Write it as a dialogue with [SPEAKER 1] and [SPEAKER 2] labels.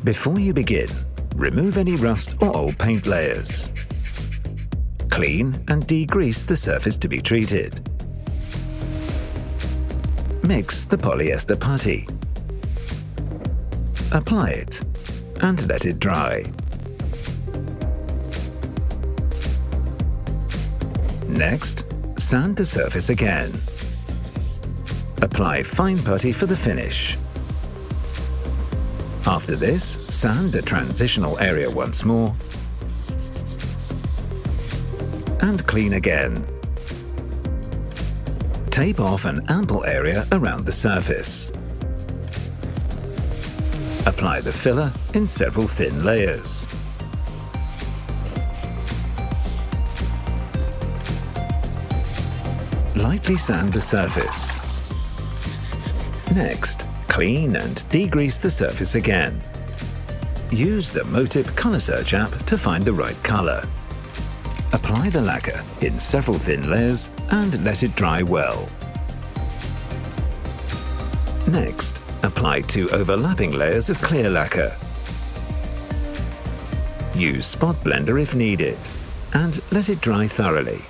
[SPEAKER 1] Before you begin, remove any rust or old paint layers. Clean and degrease the surface to be treated. Mix the polyester putty. Apply it and let it dry. Next, sand the surface again. Apply fine putty for the finish. After this, sand the transitional area once more and clean again. Tape off an ample area around the surface. Apply the filler in several thin layers. Lightly sand the surface. Next, clean and degrease the surface again. Use the MOTIP Color Search app to find the right color. Apply the lacquer in several thin layers and let it dry well. Next, apply 2 overlapping layers of clear lacquer. Use Spot Blender if needed, and let it dry thoroughly.